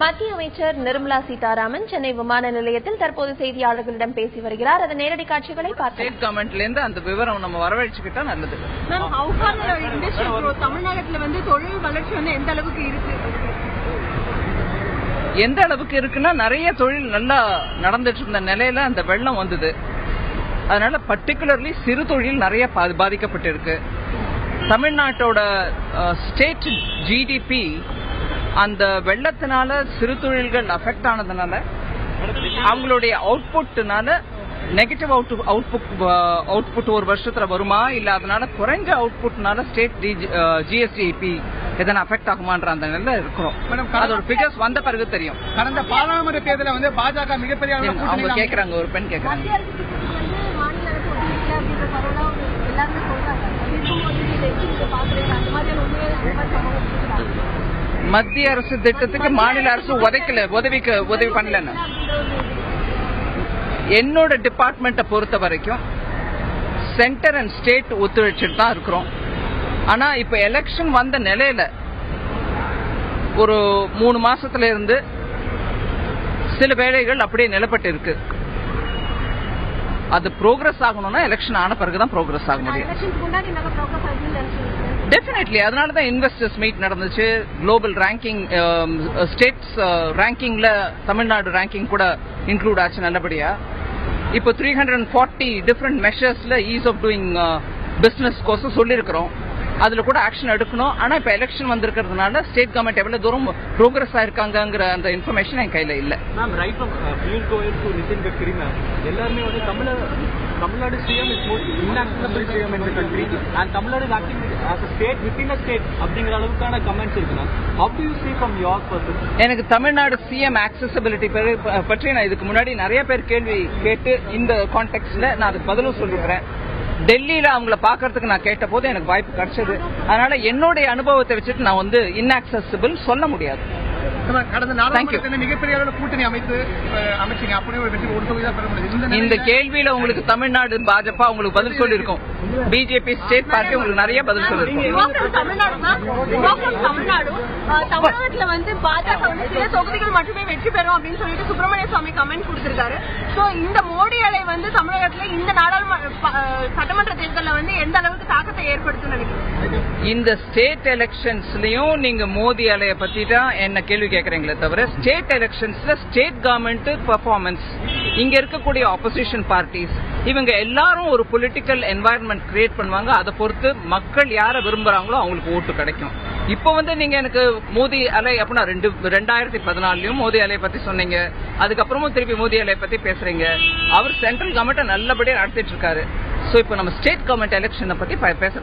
மத்திய அமைச்சர் நிர்மலா சீதாராமன் சென்னை விமான நிலையத்தில் தற்போது செய்தியாளர்களிடம் பேசி வருகிறார். அதன் நேரடி காட்சிகளை பார்த்து கவர்மெண்ட்ல இருந்து அந்த விவரம் நம்ம வரவழைச்சுக்கிட்டா நல்லது. தமிழ்நாட்டில் வந்து தொழில் வளர்ச்சி வந்து எந்த அளவுக்கு இருக்கு? எந்த அளவுக்கு இருக்குன்னா நிறைய தொழில் நல்லா நடந்துட்டு இருந்த நிலையில அந்த வெள்ளம் வந்தது. அதனால பர்டிகுலர்லி சிறு தொழில் நிறைய பாதிக்கப்பட்டிருக்கு. தமிழ்நாட்டோட ஸ்டேட் ஜிடிபி அந்த வெள்ளத்தினால சிறு தொழில்கள் அஃபெக்ட் ஆனதுனால அவங்களுடைய அவுட்புட்னால நெகட்டிவ் அவுட்புட் ஒரு வருஷத்துல வருமா இல்ல அதனால குறைஞ்ச அவுட்புட்னால ஸ்டேட் ஜிஎஸ்டிபி எதனா அஃபெக்ட் ஆகுமான்ற அந்த நிலையில இருக்கிறோம். அதோட பிகர்ஸ் வந்த பிறகு தெரியும். கடந்த பாராளுமன்ற தேர்தலில் வந்து பாஜக மிகப்பெரிய அவங்க கேக்குறாங்க, ஒரு பெண் கேக்குறாங்க. மத்திய அரசு திட்டத்துக்கு மாநில அரசு உதவி பண்ணலன்னு என்னோட டிபார்ட்மெண்ட்டை பொறுத்த வரைக்கும் சென்டர் அண்ட் ஸ்டேட் ஒத்துழைச்சிட்டு தான் இருக்கிறோம். ஆனா இப்ப எலெக்ஷன் வந்த நிலையில ஒரு 3 மாசத்துல இருந்து சில வேலைகள் அப்படியே நிலப்பட்டு இருக்கு. அது ப்ரோக்ரஸ் ஆகணும்னா எலெக்ஷன் ஆன பிறகுதான் ப்ரோக்ரஸ் ஆக முடியும். டெஃபினெட்லி அதனாலதான் இன்வெஸ்டர்ஸ் மீட் நடந்துச்சு. குளோபல் ரேங்கிங் ஸ்டேட்ஸ் ரேங்கிங்ல தமிழ்நாடு ரேங்கிங் கூட இன்க்ளூட் ஆச்சு நல்லபடியா. இப்போ 340 டிஃபரெண்ட் மெஷர்ஸ்ல ஈஸ் ஆஃப் டூயிங் பிசினஸ் கோர்ஸ் சொல்லியிருக்கிறோம். அதுல கூட ஆக்ஷன் எடுக்கணும். ஆனா இப்ப எலெக்ஷன் வந்திருக்கிறதுனால ஸ்டேட் கவர்மெண்ட் எவ்வளவு தூரம் ப்ரோக்ரஸ் ஆயிருக்காங்கிற அந்த இன்ஃபர்மேஷன் என் கையில இல்ல. எல்லாருமே வந்து Tamil Nadu CM is most inaccessible CM in the country and Tamil Nadu is acting as a state within a state அப்படிங்கற அளவுக்கான கமெண்ட்ஸ் இருக்குனா how do you see from your perspective? எனக்கு தமிழ்நாடு சிஎம் ஆக்சஸபிலிட்டி பற்றி நான் இதுக்கு முன்னாடி நிறைய பேர் கேள்வி கேட்டு இந்த கான்டெக்ட்ல நான் அதுக்கு பதிலும் சொல்லிருக்கிறேன். டெல்லியில அவங்கள பாக்கிறதுக்கு நான் கேட்ட போது எனக்கு வாய்ப்பு கிடைச்சது. அதனால என்னுடைய அனுபவத்தை வச்சுட்டு நான் வந்து இன்ஆக்சஸபிள் சொல்ல முடியாது. கடந்த 4 மிகப்பெரிய அளவில் கூட்டணி அமைச்சிங்க அப்படியே ஒரு வெற்றி ஒரு தொகுதி தான் பெற முடியும். இந்த கேள்வியில உங்களுக்கு தமிழ்நாடு பாஜக உங்களுக்கு பதில் சொல்லியிருக்கோம். பிஜேபி ஸ்டேட் பார்ட்டி உங்களுக்கு நிறைய பதில் சொல்லியிருக்கோம். தமிழ்நாட்டுல வந்து பாஜக வந்து சில தொகுதிகள் மட்டுமே வெற்றி பெறும் அப்படின்னு சொல்லிட்டு சுப்பிரமணிய சுவாமி கமெண்ட் கொடுத்திருக்காரு. சோ இந்த மோடி அலை வந்து தமிழகத்துல இந்த சட்டமன்ற தேர்தலில் வந்து எந்த அளவுக்கு தாக்கத்தை ஏற்படுத்தும் நினைக்கிறேன்? இந்த ஸ்டேட் எலெக்ஷன்ஸ்லயும் நீங்க மோடி அலைய பத்தி தான் என்ன கேள்வி கேட்கறீங்களே தவிர ஸ்டேட் எலெக்ஷன்ஸ்ல ஸ்டேட் கவர்மெண்ட் பெர்ஃபார்மன்ஸ் இங்க இருக்கக்கூடிய ஆப்போசிஷன் பார்ட்டிஸ் இவங்க எல்லாரும் ஒரு பொலிட்டிக்கல் என்வாயர்மெண்ட் கிரியேட் பண்ணுவாங்க. அதை பொறுத்து மக்கள் யார விரும்புறாங்களோ அவங்களுக்கு ஓட்டு கிடைக்கும். இப்ப வந்து நீங்க எனக்கு மோடி அலை அப்படின்னா 2014லயும் மோடி அலையை பத்தி சொன்னீங்க. அதுக்கப்புறமும் திருப்பி மோடி அலையை பத்தி பேசுறீங்க. அவர் சென்ட்ரல் கவர்மெண்ட் நல்லபடியா நடத்திட்டு இருக்காரு. சோ இப்ப நம்ம ஸ்டேட் கவர்மெண்ட் எலெக்ஷனை பத்தி பேச